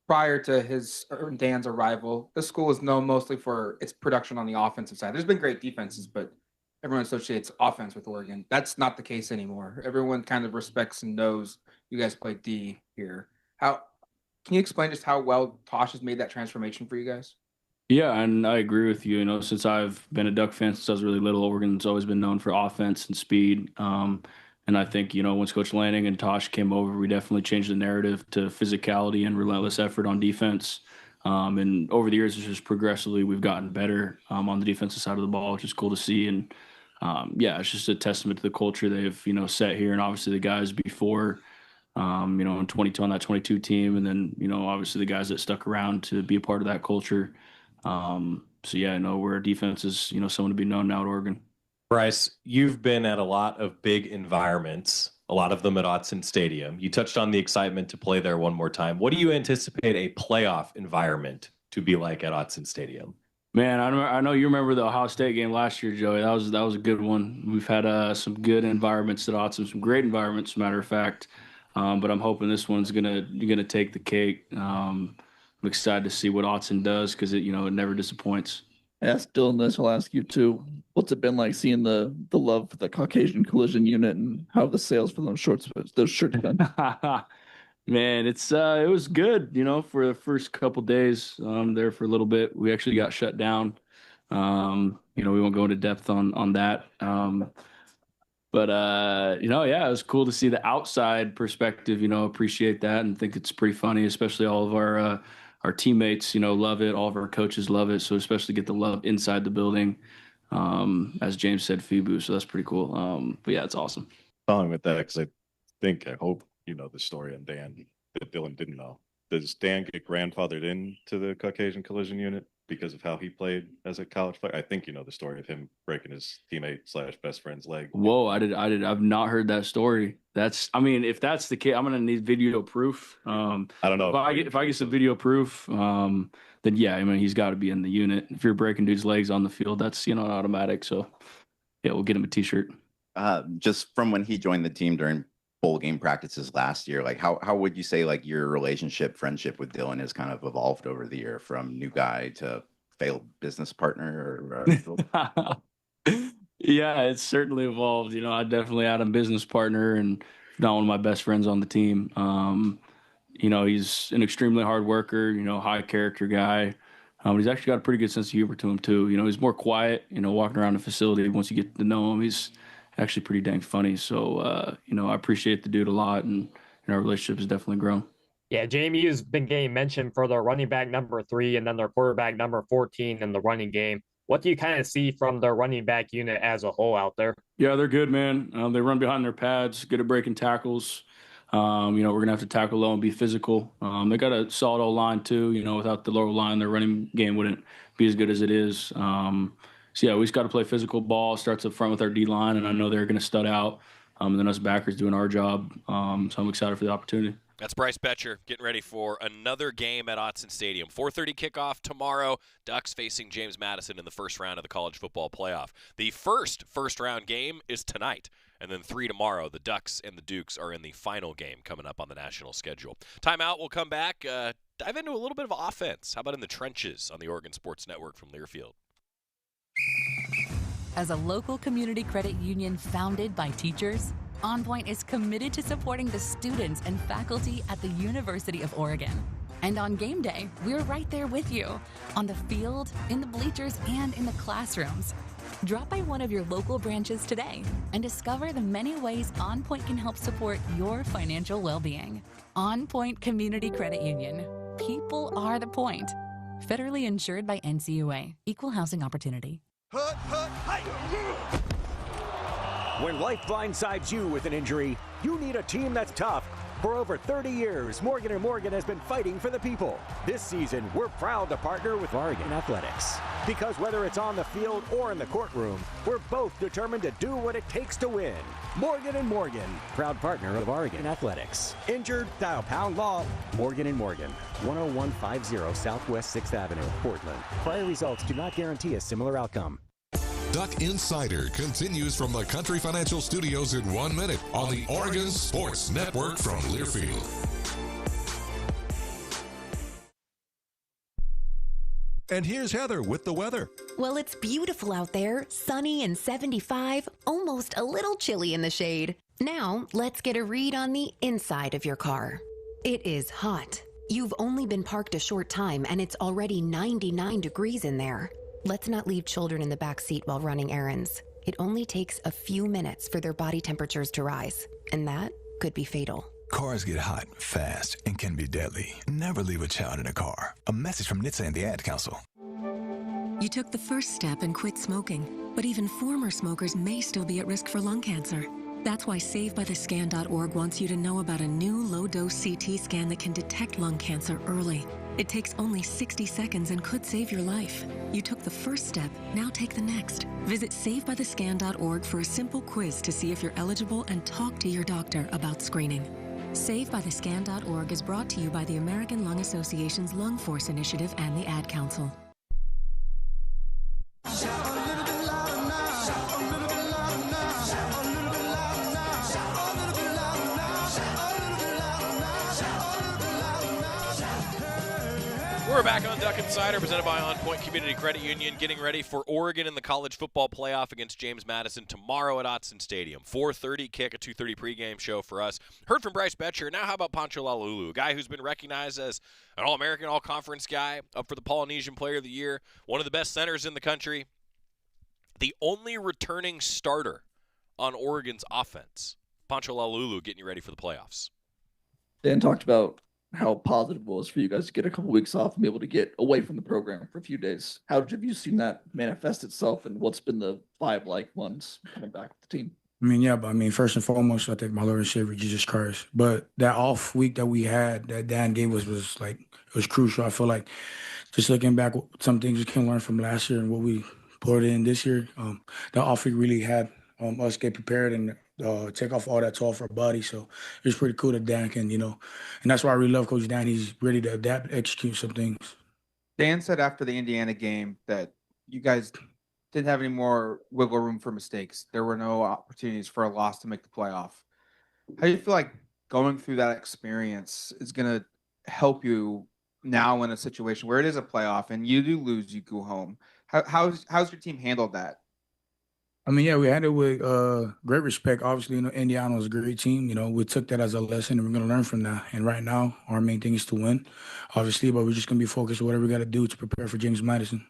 prior to his or Dan's arrival, the school is known mostly for its production on the offensive side. There's been great defenses, but everyone associates offense with Oregon. That's not the case anymore. Everyone kind of respects and knows you guys play D here. Can you explain just how well Tosh has made that transformation for you guys? Yeah, and I agree with you. Since I've been a Duck fan since I was really little, Oregon's always been known for offense and speed. And I think, once Coach Lanning and Tosh came over, we definitely changed the narrative to physicality and relentless effort on defense. And over the years, it's just progressively we've gotten better on the defensive side of the ball, which is cool to see. And, it's just a testament to the culture they've, set here. And obviously the guys before, in 22 on that 22 team. And then, obviously the guys that stuck around to be a part of that culture. Where defense is, someone to be known now at Oregon. Bryce, you've been at a lot of big environments, a lot of them at Autzen Stadium. You touched on the excitement to play there one more time. What do you anticipate a playoff environment to be like at Autzen Stadium? Man, I know you remember the Ohio State game last year, Joey. That was a good one. We've had some good environments at Autzen, some great environments, as a matter of fact. But I'm hoping this one's gonna take the cake. I'm excited to see what Autzen does because it never disappoints. Ask Dylan this. I'll ask you too. What's it been like seeing the love for the Caucasian Collision Unit and how the sales for those shirts been? Man, it was good. For the first couple days there for a little bit, we actually got shut down. We won't go into depth on that. But it was cool to see the outside perspective. Appreciate that and think it's pretty funny, especially all of our our teammates, love it. All of our coaches love it. So especially get the love inside the building. As James said, FIBU. So that's pretty cool. But yeah, it's awesome. Following with that, because I hope you know the story on Dan that Dylan didn't know. Does Dan get grandfathered into the Caucasian Collision Unit because of how he played as a college player? I think you know the story of him breaking his teammate/best friend's leg. Whoa, I've not heard that story. If that's the case, I'm gonna need video proof. I don't know if I get some video proof, then yeah, he's got to be in the unit. If you're breaking dudes' legs on the field, that's an automatic. So yeah, we'll get him a T-shirt. Just from when he joined the team during bowl game practices last year, like how would you say like your friendship with Dylan has kind of evolved over the year from new guy to failed business partner? Yeah, it's certainly evolved. I definitely had a business partner and not one of my best friends on the team. He's an extremely hard worker, high character guy. He's actually got a pretty good sense of humor to him too. He's more quiet, walking around the facility. Once you get to know him, he's actually pretty dang funny. So, I appreciate the dude a lot, and our relationship has definitely grown. Yeah, JMU has been getting mentioned for their running back number 3 and then their quarterback number 14 in the running game. What do you kind of see from their running back unit as a whole out there? Yeah, they're good, man. They run behind their pads, good at breaking tackles. We're going to have to tackle low and be physical. They got a solid O-line too. Without the lower line, their running game wouldn't be as good as it is. So yeah, we just got to play physical ball. Starts up front with our D-line, and I know they're going to stud out. And then us backers doing our job. So I'm excited for the opportunity. That's Bryce Betcher getting ready for another game at Autzen Stadium. 4:30 kickoff tomorrow. Ducks facing James Madison in the first round of the college football playoff. The first round game is tonight, and then 3 tomorrow. The Ducks and the Dukes are in the final game coming up on the national schedule. Timeout. We'll come back, dive into a little bit of offense. How about in the trenches on the Oregon Sports Network from Learfield? As a local community credit union founded by teachers, OnPoint is committed to supporting the students and faculty at the University of Oregon. And on game day, we're right there with you, on the field, in the bleachers, and in the classrooms. Drop by one of your local branches today and discover the many ways OnPoint can help support your financial well-being. OnPoint Community Credit Union. People are the point. Federally insured by NCUA. Equal housing opportunity. When life blindsides you with an injury, you need a team that's tough. For over 30 years, Morgan & Morgan has been fighting for the people. This season, we're proud to partner with Oregon Athletics. Because whether it's on the field or in the courtroom, we're both determined to do what it takes to win. Morgan & Morgan, proud partner of Oregon Athletics. Injured? Dial pound law. Morgan & Morgan, 10150 Southwest 6th Avenue, Portland. Prior results do not guarantee a similar outcome. Duck Insider continues from the Country Financial Studios in 1 minute on the Oregon Sports Network from Learfield. And here's Heather with the weather. Well, it's beautiful out there, sunny and 75, almost a little chilly in the shade. Now, let's get a read on the inside of your car. It is hot. You've only been parked a short time and it's already 99 degrees in there. Let's not leave children in the back seat while running errands. It only takes a few minutes for their body temperatures to rise, and that could be fatal. Cars get hot, fast, and can be deadly. Never leave a child in a car. A message from NHTSA and the Ad Council. You took the first step and quit smoking, but even former smokers may still be at risk for lung cancer. That's why SaveByTheScan.org wants you to know about a new low-dose CT scan that can detect lung cancer early. It takes only 60 seconds and could save your life. You took the first step, now take the next. Visit SaveByTheScan.org for a simple quiz to see if you're eligible and talk to your doctor about screening. SaveByTheScan.org is brought to you by the American Lung Association's Lung Force Initiative and the Ad Council. We're back on Duck Insider, presented by OnPoint Community Credit Union, getting ready for Oregon in the college football playoff against James Madison tomorrow at Autzen Stadium. 4:30 kick, a 2:30 pregame show for us. Heard from Bryce Betcher. Now how about Pancho Lalulu, a guy who's been recognized as an All-American, All-Conference guy, up for the Polynesian Player of the Year, one of the best centers in the country, the only returning starter on Oregon's offense. Pancho Lalulu getting you ready for the playoffs. Dan talked about how positive it was for you guys to get a couple weeks off and be able to get away from the program for a few days. How have you seen that manifest itself, and what's been the vibe like once coming back with the team? I mean, yeah, but I mean, first and foremost, I think my Lord and Savior Jesus Christ. But that off week that we had, that Dan gave us, was like, it was crucial. I feel like just looking back, some things we can learn from last year and what we put in this year. That off week really had us get prepared and take off all that toll off our body. So it's pretty cool that Dan can, and that's why I really love Coach Dan. He's ready to adapt, execute some things. Dan said after the Indiana game that you guys didn't have any more wiggle room for mistakes. There were no opportunities for a loss to make the playoff. How do you feel like going through that experience is going to help you now in a situation where it is a playoff and you do lose, you go home? How's your team handled that? I mean, yeah, we had it with great respect. Obviously, Indiana was a great team. We took that as a lesson, and we're going to learn from that. And right now, our main thing is to win, obviously, but we're just going to be focused on whatever we got to do to prepare for James Madison.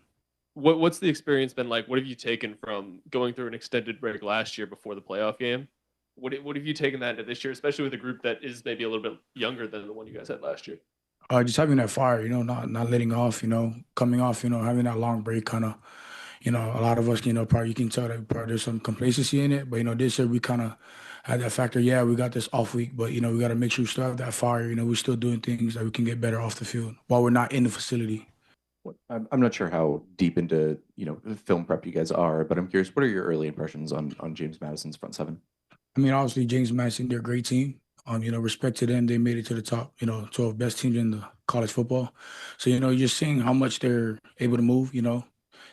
What's the experience been like? What have you taken from going through an extended break last year before the playoff game? What have you taken that into this year, especially with a group that is maybe a little bit younger than the one you guys had last year? Just having that fire, not letting off, coming off, having that long break kind of, a lot of us, probably you can tell that probably there's some complacency in it. But, this year we kind of had that factor. Yeah, we got this off week, but, we got to make sure we still have that fire. We're still doing things that we can get better off the field while we're not in the facility. I'm not sure how deep into film prep you guys are, but I'm curious, what are your early impressions on James Madison's front seven? I mean, obviously James Madison, they're a great team. Respect to them, they made it to the top, 12 best teams in the college football. So, you're just seeing how much they're able to move.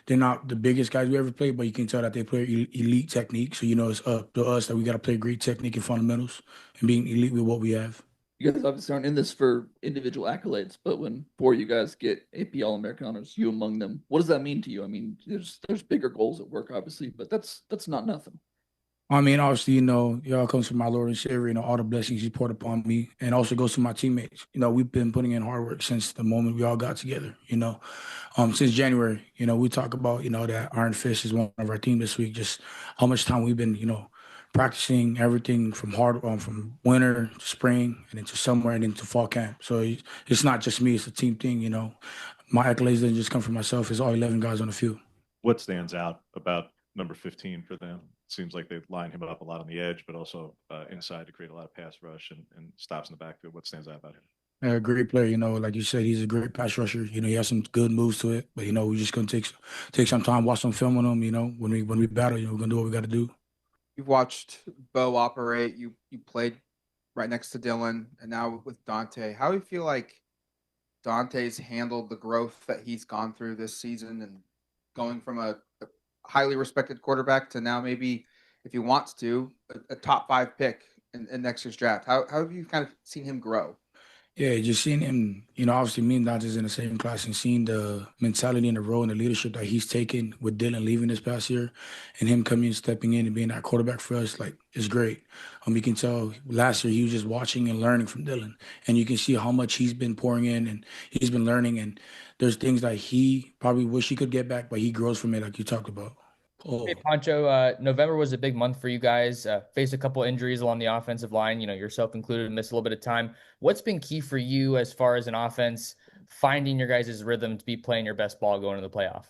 They're not the biggest guys we ever played, but you can tell that they play elite technique. So, it's up to us that we got to play great technique and fundamentals and being elite with what we have. You guys obviously aren't in this for individual accolades, but when 4 of you guys get AP All-American honors, you among them, what does that mean to you? I mean, there's bigger goals at work, obviously, but that's not nothing. I mean, obviously, it all comes from my Lord and Savior, all the blessings He poured upon me, and also goes to my teammates. We've been putting in hard work since the moment we all got together, since January. We talk about, that Iron Fist is one of our team this week, just how much time we've been, practicing everything from from winter to spring and into summer and into fall camp. So it's not just me, it's a team thing, My accolades didn't just come from myself, it's all 11 guys on the field. What stands out about number 15 for them? It seems like they line him up a lot on the edge, but also inside to create a lot of pass rush and stops in the backfield. What stands out about him? A great player, like you said, he's a great pass rusher. He has some good moves to it, but we're just gonna take some time, watch some film on him. When we battle, we're gonna do what we got to do. You've watched Bo operate. You played right next to Dylan, and now with Dante. How do you feel like Dante's handled the growth that he's gone through this season and going from a highly respected quarterback to now maybe, if he wants to, a top 5 pick in next year's draft? How have you kind of seen him grow? Yeah, just seeing him, obviously me and Dante's in the same class, and seeing the mentality and the role and the leadership that he's taken with Dylan leaving this past year and him coming and stepping in and being that quarterback for us, it's great. You can tell last year he was just watching and learning from Dylan, and you can see how much he's been pouring in and he's been learning, and there's things that he probably wish he could get back, but he grows from it like you talked about. Hey, Pancho, November was a big month for you guys. Faced a couple injuries along the offensive line, yourself included, missed a little bit of time. What's been key for you as far as an offense, finding your guys' rhythm to be playing your best ball going into the playoff?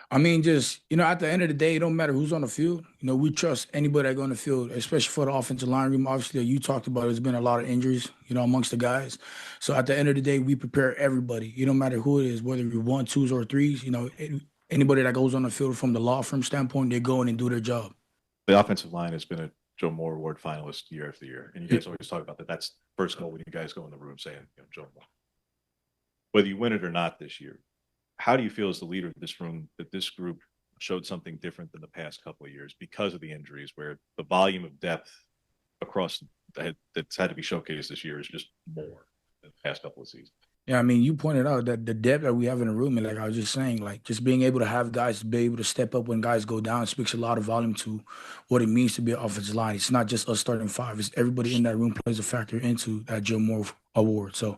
I mean, just, at the end of the day, it don't matter who's on the field. We trust anybody that go on the field, especially for the offensive line room. Obviously, you talked about, there's been a lot of injuries, amongst the guys. So at the end of the day, we prepare everybody. It don't matter who it is, whether you're 1, 2s, or 3s, anybody that goes on the field from the law firm standpoint, they go in and do their job. The offensive line has been a Joe Moore Award finalist year after year. And you guys always talk about that. That's first goal when you guys go in the room saying, Joe Moore. Whether you win it or not this year, how do you feel as the leader of this room that this group showed something different than the past couple of years because of the injuries, where the volume of depth across that's had to be showcased this year is just more than the past couple of seasons? Yeah, I mean, you pointed out that the depth that we have in the room, and like I was just saying, just being able to have guys be able to step up when guys go down speaks a lot of volume to what it means to be an offensive line. It's not just us starting 5; it's everybody in that room plays a factor into that Joe Moore Award. So,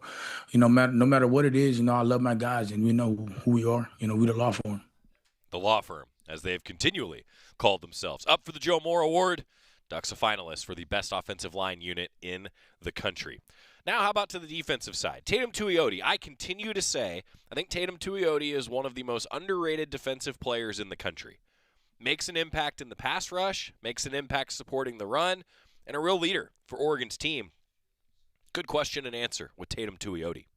no matter what it is, I love my guys, and we know who we are. We the law firm. The law firm, as they have continually called themselves. Up for the Joe Moore Award, Ducks a finalist for the best offensive line unit in the country. Now, how about to the defensive side? Tatum Tuioti. I continue to say I think Tatum Tuioti is one of the most underrated defensive players in the country. Makes an impact in the pass rush, makes an impact supporting the run, and a real leader for Oregon's team. Good question and answer with Tatum Tuioti.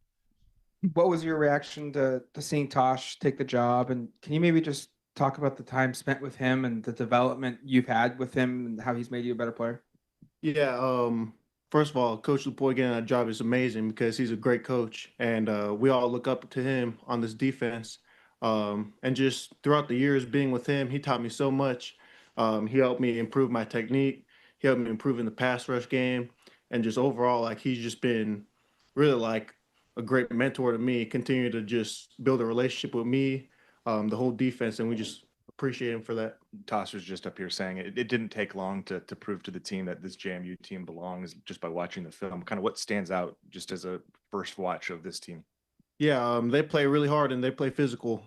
What was your reaction to seeing Tosh take the job? And can you maybe just talk about the time spent with him and the development you've had with him and how he's made you a better player? Yeah, first of all, Coach Lupoy getting that job is amazing because he's a great coach, and we all look up to him on this defense. And just throughout the years being with him, he taught me so much. He helped me improve my technique. He helped me improve in the pass rush game, and just overall, like he's just been really like a great mentor to me. Continue to just build a relationship with me, the whole defense, and we just appreciate him for that. Toss was just up here saying it didn't take long to prove to the team that this JMU team belongs just by watching the film. Kind of what stands out just as a first watch of this team? Yeah, they play really hard and they play physical.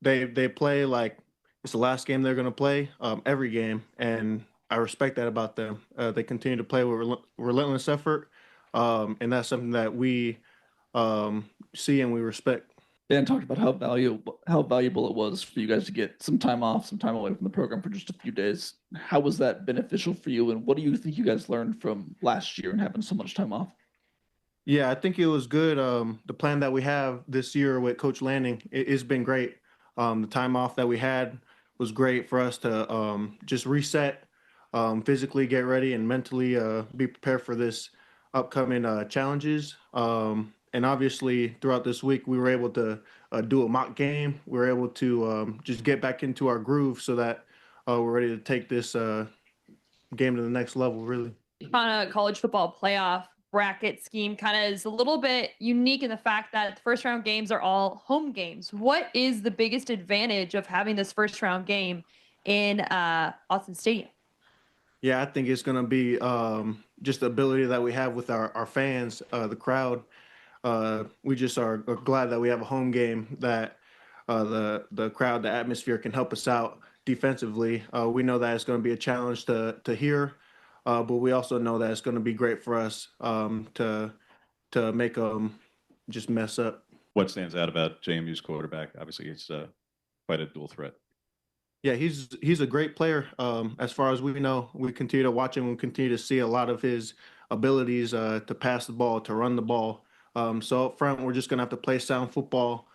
They play like it's the last game they're going to play every game, and I respect that about them. They continue to play with relentless effort, and that's something that we see and we respect. Dan talked about how valuable it was for you guys to get some time off, some time away from the program for just a few days. How was that beneficial for you, and what do you think you guys learned from last year and having so much time off? Yeah, I think it was good. The plan that we have this year with Coach Lanning, it's been great. The time off that we had was great for us to just reset, physically get ready, and mentally be prepared for this upcoming challenges. And obviously, throughout this week, we were able to do a mock game. We were able to just get back into our groove so that we're ready to take this game to the next level, really. On a college football playoff bracket scheme kind of is a little bit unique in the fact that the first round games are all home games. What is the biggest advantage of having this first round game in Autzen Stadium? Yeah, I think it's going to be just the ability that we have with our fans, the crowd. We just are glad that we have a home game that the crowd, the atmosphere can help us out defensively. We know that it's going to be a challenge to hear, but we also know that it's going to be great for us to make them just mess up. What stands out about JMU's quarterback? Obviously, it's quite a dual threat. Yeah, he's a great player. As far as we know, we continue to watch him and continue to see a lot of his abilities to pass the ball, to run the ball. So up front, we're just going to have to play sound football,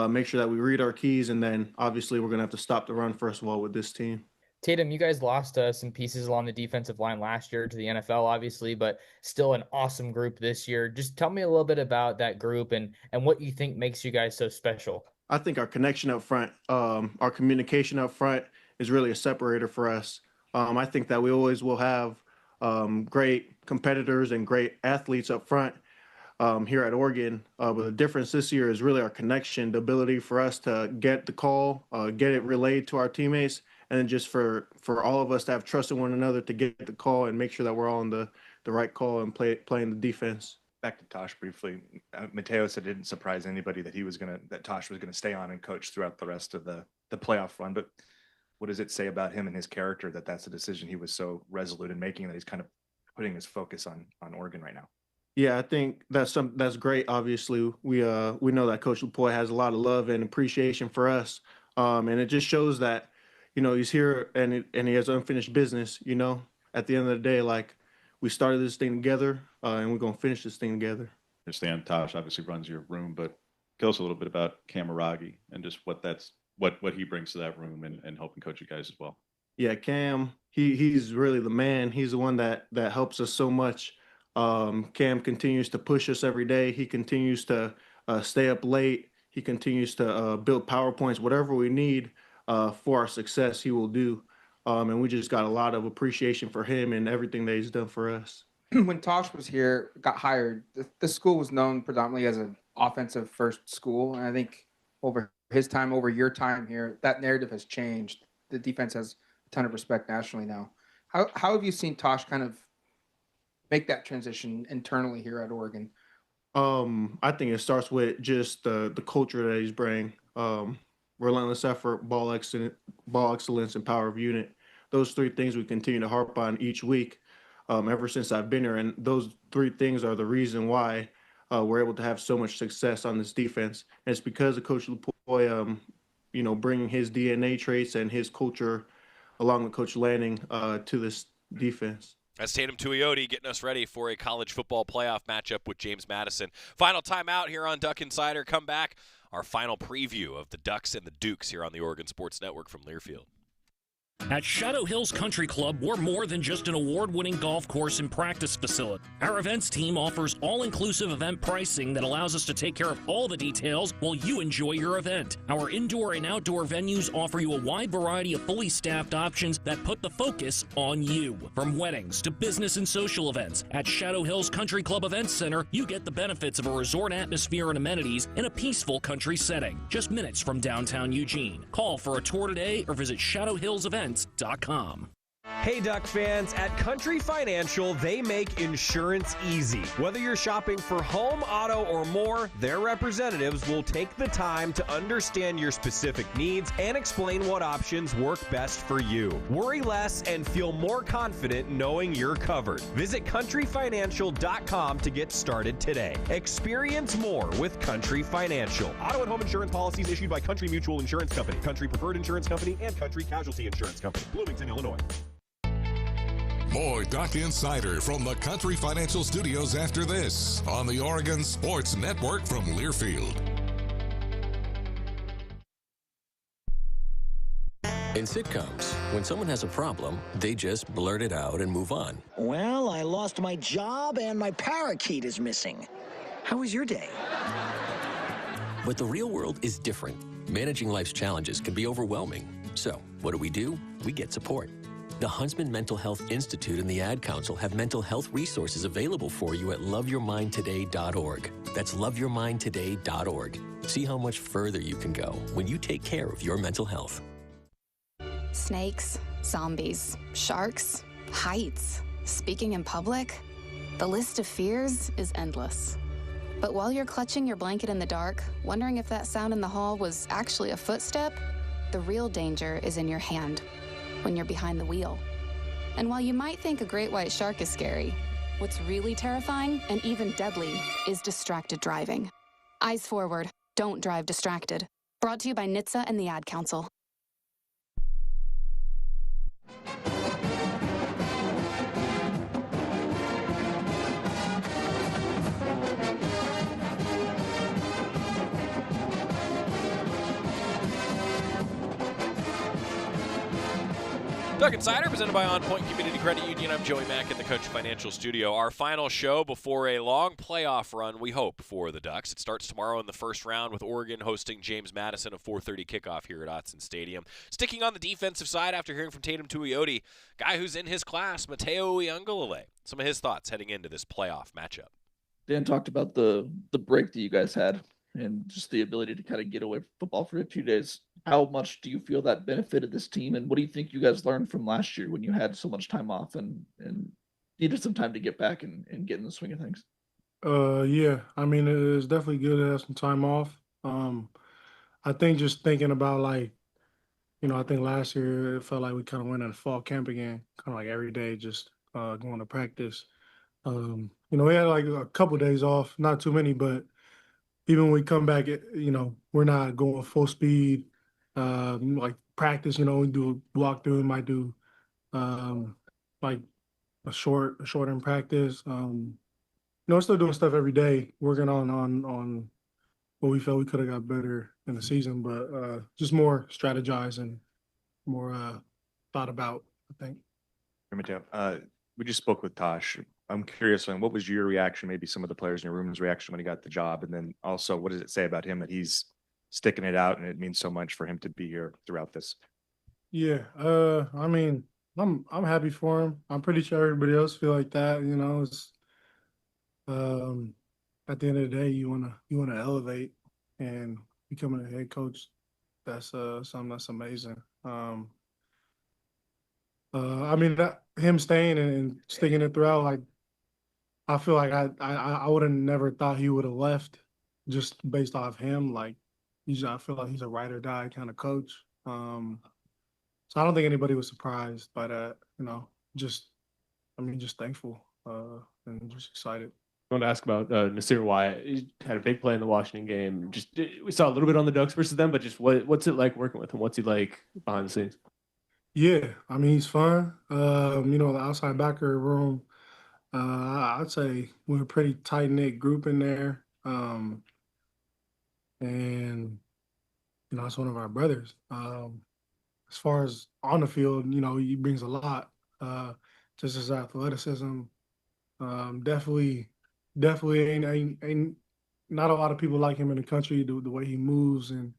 make sure that we read our keys, and then obviously we're going to have to stop the run first of all with this team. Tatum, you guys lost some pieces along the defensive line last year to the NFL, obviously, but still an awesome group this year. Just tell me a little bit about that group and what you think makes you guys so special. I think our connection up front, our communication up front is really a separator for us. I think that we always will have great competitors and great athletes up front here at Oregon. But the difference this year is really our connection, the ability for us to get the call, get it relayed to our teammates, and then just for all of us to have trust in one another to get the call and make sure that we're all on the right call and playing the defense. Back to Tosh briefly. Mateo said it didn't surprise anybody that Tosh was gonna stay on and coach throughout the rest of the playoff run. But what does it say about him and his character that that's a decision he was so resolute in making, that he's kind of putting his focus on Oregon right now? Yeah, I think that's great. Obviously, we know that Coach Lupoy has a lot of love and appreciation for us, and it just shows that he's here and he has unfinished business. At the end of the day, like we started this thing together, and we're gonna finish this thing together. I understand Tosh obviously runs your room, but tell us a little bit about Cameragi and just what he brings to that room and helping coach you guys as well. Yeah, Cam, he's really the man. He's the one that helps us so much. Cam continues to push us every day. He continues to stay up late. He continues to build PowerPoints, whatever we need for our success, he will do. And we just got a lot of appreciation for him and everything that he's done for us. When Tosh was here, got hired, the school was known predominantly as an offensive first school. And I think over his time, over your time here, that narrative has changed. The defense has a ton of respect nationally now. How have you seen Tosh kind of make that transition internally here at Oregon? I think it starts with just the culture that he's bringing. Relentless effort, ball excellence, and power of unit. Those three things we continue to harp on each week. ever since I've been here. And those three things are the reason why we're able to have so much success on this defense. And it's because of Coach Lupoy, bringing his DNA traits and his culture along with Coach Lanning to this defense. That's Tatum Tuioti getting us ready for a college football playoff matchup with James Madison. Final timeout here on Duck Insider. Come back. Our final preview of the Ducks and the Dukes here on the Oregon Sports Network from Learfield. At Shadow Hills Country Club, we're more than just an award-winning golf course and practice facility. Our events team offers all-inclusive event pricing that allows us to take care of all the details while you enjoy your event. Our indoor and outdoor venues offer you a wide variety of fully staffed options that put the focus on you. From weddings to business and social events, at Shadow Hills Country Club Events Center, you get the benefits of a resort atmosphere and amenities in a peaceful country setting, just minutes from downtown Eugene. Call for a tour today or visit shadowhillsevents.com. Hey Duck fans, at Country Financial, they make insurance easy. Whether you're shopping for home, auto, or more, their representatives will take the time to understand your specific needs and explain what options work best for you. Worry less and feel more confident knowing you're covered. Visit countryfinancial.com to get started today. Experience more with Country Financial. Auto and home insurance policies issued by Country Mutual Insurance Company, Country Preferred Insurance Company, and Country Casualty Insurance Company, Bloomington, Illinois. More Duck Insider from the Country Financial Studios after this on the Oregon Sports Network from Learfield. In sitcoms, when someone has a problem, they just blurt it out and move on. Well, I lost my job and my parakeet is missing. How was your day? But the real world is different. Managing life's challenges can be overwhelming. So, what do? We get support. The Huntsman Mental Health Institute and the Ad Council have mental health resources available for you at loveyourmindtoday.org. That's loveyourmindtoday.org. See how much further you can go when you take care of your mental health. Snakes, zombies, sharks, heights, speaking in public. The list of fears is endless. But while you're clutching your blanket in the dark, wondering if that sound in the hall was actually a footstep, the real danger is in your hand, when you're behind the wheel. And while you might think a great white shark is scary, what's really terrifying and even deadly is distracted driving. Eyes forward, don't drive distracted. Brought to you by NHTSA and the Ad Council. Duck Insider, presented by OnPoint Community Credit Union. I'm Joey Mack in the Country Financial Studio. Our final show before a long playoff run, we hope, for the Ducks. It starts tomorrow in the first round with Oregon hosting James Madison, a 4:30 kickoff here at Autzen Stadium. Sticking on the defensive side after hearing from Tatum Tuioti, guy who's in his class, Mateo Uiagalelei. Some of his thoughts heading into this playoff matchup. Dan talked about the break that you guys had and just the ability to kind of get away from football for a few days. How much do you feel that benefited this team? And what do you think you guys learned from last year when you had so much time off and needed some time to get back and get in the swing of things? Yeah, I mean, it's definitely good to have some time off. I think just thinking about I think last year it felt like we kind of went in a fall camp again, kind of like every day, just going to practice. We had like a couple days off, not too many, but even when we come back, we're not going full speed. Like practice, we do a walkthrough, we might do like a shorter in practice. We're still doing stuff every day, working on what we felt we could have got better in the season, but just more strategized and more thought about, I think. Mateo, we just spoke with Tosh. I'm curious, what was your reaction, maybe some of the players in your room's reaction when he got the job? And then also, what does it say about him that he's sticking it out and it means so much for him to be here throughout this? Yeah, I mean, I'm happy for him. I'm pretty sure everybody else feel like that. It's at the end of the day, you wanna elevate, and becoming a head coach, that's something that's amazing. I mean, him staying and sticking it throughout, I feel like I would have never thought he would have left just based off him. I feel like he's a ride or die kind of coach. So I don't think anybody was surprised by that. Just just thankful and just excited. I want to ask about Nasir Wyatt. He had a big play in the Washington game. We saw a little bit on the Ducks versus them, but just what's it like working with him? What's he like behind the scenes? Yeah, he's fun. The outside backer room, I'd say we're a pretty tight knit group in there. And it's one of our brothers. As far as on the field, he brings a lot. Just his athleticism. Definitely ain't not a lot of people like him in the country. The way he moves and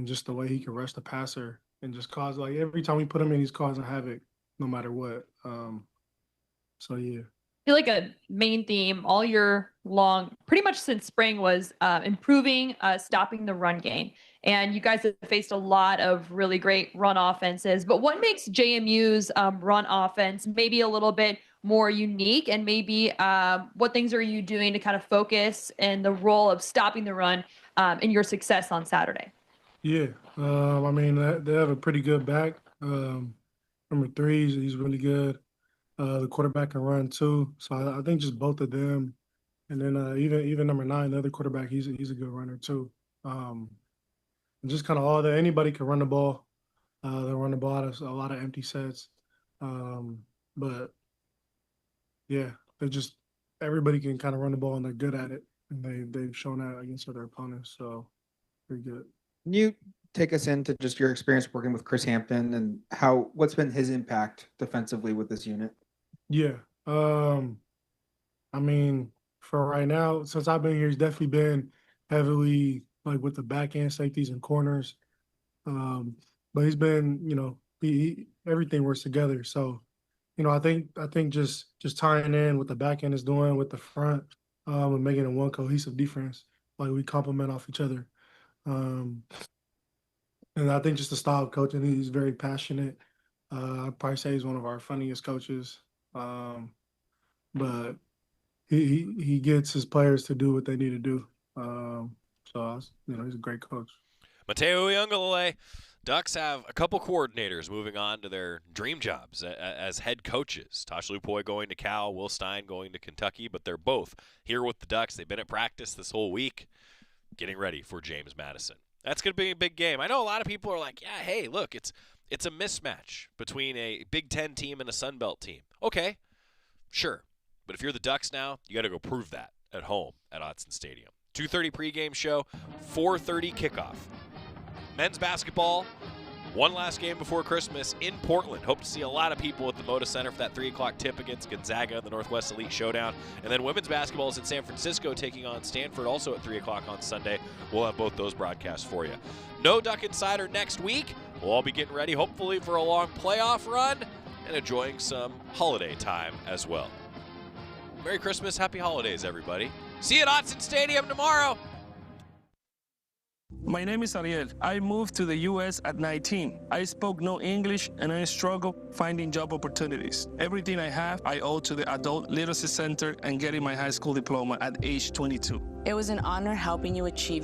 just the way he can rush the passer and just cause, like, every time we put him in, he's causing havoc no matter what. So yeah. I feel like a main theme all year long, pretty much since spring, was improving, stopping the run game. And you guys have faced a lot of really great run offenses. But what makes JMU's run offense maybe a little bit more unique? And maybe what things are you doing to kind of focus in the role of stopping the run in your success on Saturday? Yeah, they have a pretty good back. Number 3, he's really good. The quarterback can run too, so I think just both of them, and then even number 9, the other quarterback, he's a good runner too. And just kind of all that, anybody can run the ball. They run the ball out of a lot of empty sets, but yeah, everybody can kind of run the ball and they're good at it, and they've shown that against other opponents, so pretty good. Can you take us into just your experience working with Chris Hampton and what's been his impact defensively with this unit? Yeah. For right now, since I've been here, he's definitely been heavily like with the back end safeties and corners. But he's been, everything works together. So, I think just tying in what the back end is doing with the front, and making it one cohesive defense, like we complement off each other. And I think just the style of coaching, he's very passionate. I'd probably say he's one of our funniest coaches. But he gets his players to do what they need to do. So he's a great coach. Mateo Uiagalelei. Ducks have a couple coordinators moving on to their dream jobs as head coaches. Tosh Lupoy going to Cal, Will Stein going to Kentucky, but they're both here with the Ducks. They've been at practice this whole week, getting ready for James Madison. That's going to be a big game. I know a lot of people are like, yeah, hey, look, it's a mismatch between a Big Ten team and a Sun Belt team. Okay, sure. But if you're the Ducks now, you got to go prove that at home at Autzen Stadium. 2:30 pregame show, 4:30 kickoff. Men's basketball, one last game before Christmas in Portland. Hope to see a lot of people at the Moda Center for that 3 o'clock tip against Gonzaga in the Northwest Elite Showdown. And then women's basketball is in San Francisco taking on Stanford also at 3 o'clock on Sunday. We'll have both those broadcasts for you. No Duck Insider next week. We'll all be getting ready, hopefully, for a long playoff run and enjoying some holiday time as well. Merry Christmas, happy holidays, everybody. See you at Autzen Stadium tomorrow. My name is Ariel. I moved to the U.S. at 19. I spoke no English and I struggled finding job opportunities. Everything I have, I owe to the Adult Literacy Center and getting my high school diploma at age 22. It was an honor helping you achieve your